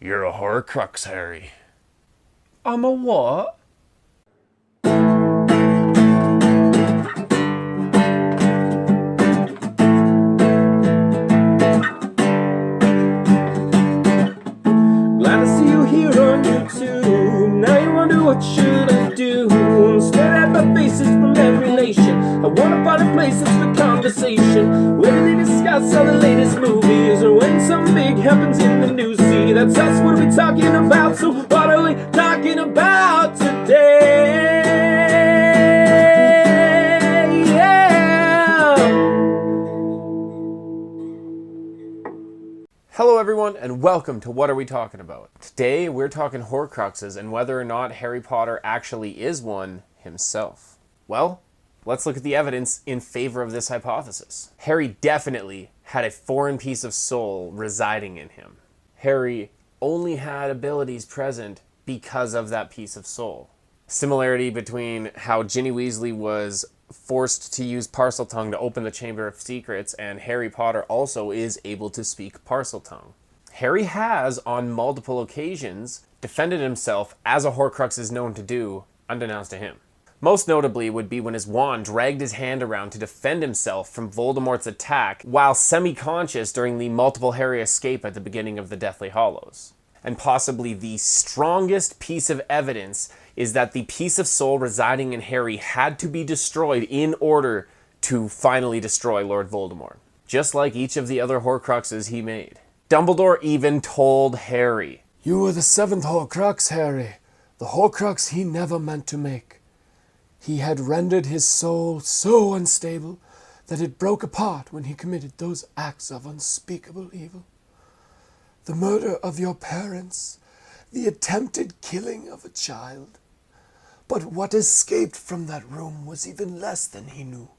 You're a Horcrux, Harry. I'm a what? Glad to see you here on YouTube. Now you wonder what should I do. Stare at my faces from every nation. I wanna find a place that's for conversation, where they discuss all the latest movies, or when something big happens in the news. See, that's us, what are we talking about? So what are we talking about today? Hello everyone, and welcome to What Are We Talking About? Today we're talking Horcruxes and whether or not Harry Potter actually is one himself. Well, let's look at the evidence in favor of this hypothesis. Harry definitely had a foreign piece of soul residing in him. Harry only had abilities present because of that piece of soul. Similarity between how Ginny Weasley was forced to use Parseltongue to open the Chamber of Secrets, and Harry Potter also is able to speak Parseltongue. Harry has, on multiple occasions, defended himself as a Horcrux is known to do, unbeknownst to him. Most notably would be when his wand dragged his hand around to defend himself from Voldemort's attack while semi-conscious during the multiple Harry escape at the beginning of the Deathly Hallows. And possibly the strongest piece of evidence is that the piece of soul residing in Harry had to be destroyed in order to finally destroy Lord Voldemort, just like each of the other Horcruxes he made. Dumbledore even told Harry, "You were the seventh Horcrux, Harry, the Horcrux he never meant to make. He had rendered his soul so unstable that it broke apart when he committed those acts of unspeakable evil. The murder of your parents, the attempted killing of a child. But what escaped from that room was even less than he knew.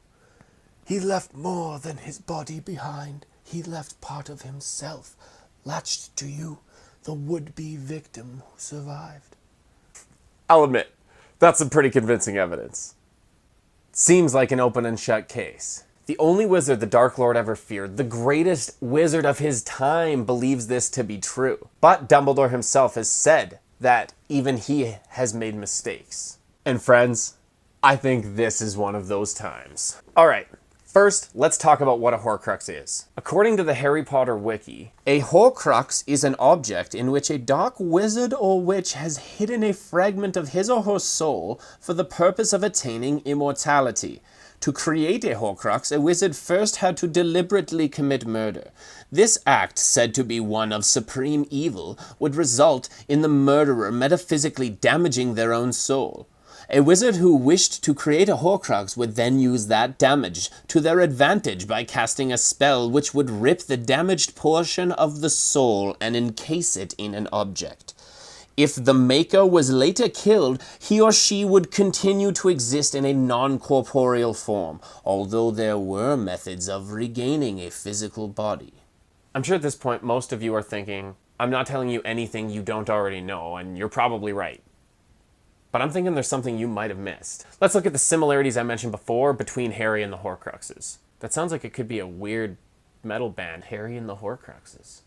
He left more than his body behind. He left part of himself, latched to you, the would-be victim who survived." I'll admit, that's some pretty convincing evidence. Seems like an open and shut case. The only wizard the Dark Lord ever feared, the greatest wizard of his time, believes this to be true. But Dumbledore himself has said that even he has made mistakes. And friends, I think this is one of those times. Alright, first, let's talk about what a Horcrux is. According to the Harry Potter wiki, a Horcrux is an object in which a dark wizard or witch has hidden a fragment of his or her soul for the purpose of attaining immortality. To create a Horcrux, a wizard first had to deliberately commit murder. This act, said to be one of supreme evil, would result in the murderer metaphysically damaging their own soul. A wizard who wished to create a Horcrux would then use that damage to their advantage by casting a spell which would rip the damaged portion of the soul and encase it in an object. If the maker was later killed, he or she would continue to exist in a non-corporeal form, although there were methods of regaining a physical body. I'm sure at this point most of you are thinking, I'm not telling you anything you don't already know, and you're probably right. But I'm thinking there's something you might have missed. Let's look at the similarities I mentioned before between Harry and the Horcruxes. That sounds like it could be a weird metal band, Harry and the Horcruxes.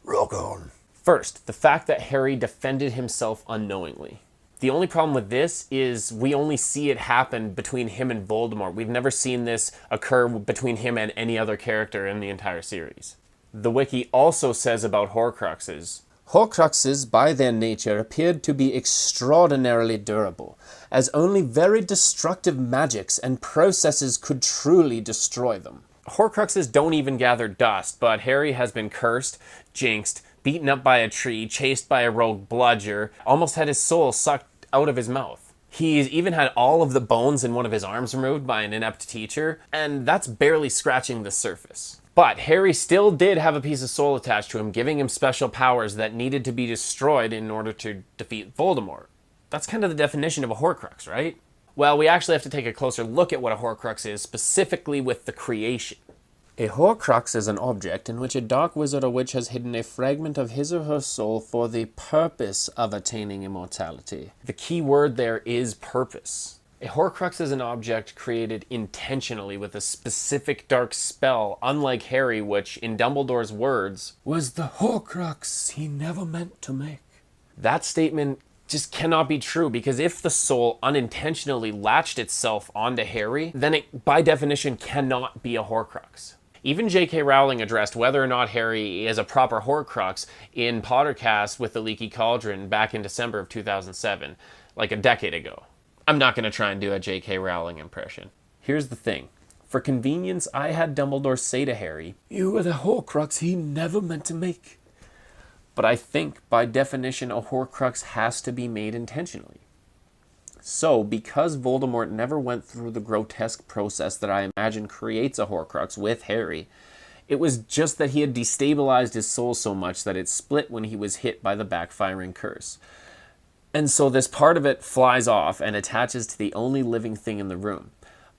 Rock on. First, the fact that Harry defended himself unknowingly. The only problem with this is we only see it happen between him and Voldemort. We've never seen this occur between him and any other character in the entire series. The wiki also says about Horcruxes, Horcruxes, by their nature, appeared to be extraordinarily durable, as only very destructive magics and processes could truly destroy them. Horcruxes don't even gather dust, but Harry has been cursed, jinxed, beaten up by a tree, chased by a rogue bludger, almost had his soul sucked out of his mouth. He's even had all of the bones in one of his arms removed by an inept teacher, and that's barely scratching the surface. But Harry still did have a piece of soul attached to him, giving him special powers that needed to be destroyed in order to defeat Voldemort. That's kind of the definition of a Horcrux, right? Well, we actually have to take a closer look at what a Horcrux is, specifically with the creation. A Horcrux is an object in which a dark wizard or witch has hidden a fragment of his or her soul for the purpose of attaining immortality. The key word there is purpose. A Horcrux is an object created intentionally with a specific dark spell, unlike Harry, which, in Dumbledore's words, was the Horcrux he never meant to make. that statement just cannot be true, because if the soul unintentionally latched itself onto Harry, then it, by definition, cannot be a Horcrux. Even J.K. Rowling addressed whether or not Harry is a proper Horcrux in Pottercast with the Leaky Cauldron back in December of 2007, like a decade ago. I'm not going to try and do a J.K. Rowling impression. Here's the thing. For convenience, I had Dumbledore say to Harry, "You were the Horcrux he never meant to make." but I think by definition a Horcrux has to be made intentionally. So, because Voldemort never went through the grotesque process that I imagine creates a Horcrux with Harry, it was just that he had destabilized his soul so much that it split when he was hit by the backfiring curse. And so this part of it flies off and attaches to the only living thing in the room.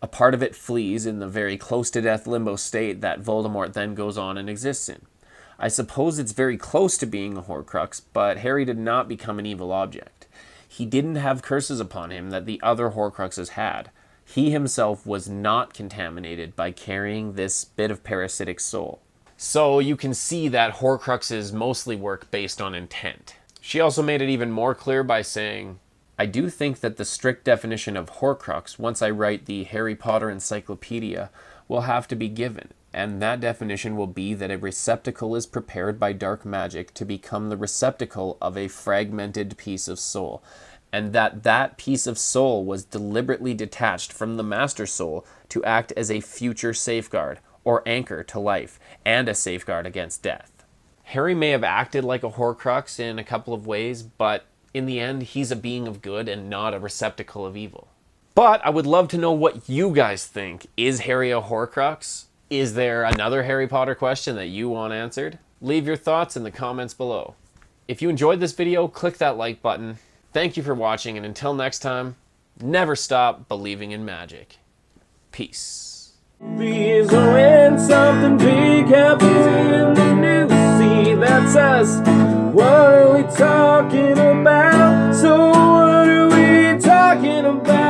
A part of it flees in the very close-to-death limbo state that Voldemort then goes on and exists in. I suppose it's very close to being a Horcrux, but Harry did not become an evil object. He didn't have curses upon him that the other Horcruxes had. He himself was not contaminated by carrying this bit of parasitic soul. So you can see that Horcruxes mostly work based on intent. She also made it even more clear by saying, I do think that the strict definition of Horcrux, once I write the Harry Potter Encyclopedia, will have to be given, and that definition will be that a receptacle is prepared by dark magic to become the receptacle of a fragmented piece of soul, and that that piece of soul was deliberately detached from the Master Soul to act as a future safeguard, or anchor to life, and a safeguard against death. Harry may have acted like a Horcrux in a couple of ways, but in the end, he's a being of good and not a receptacle of evil. But I would love to know what you guys think. Is Harry a Horcrux? Is there another Harry Potter question that you want answered? Leave your thoughts in the comments below. If you enjoyed this video, click that like button. Thank you for watching, and until next time, never stop believing in magic. Peace. Please, when something big happens in the news, see, that's us. What are we talking about? So what are we talking about?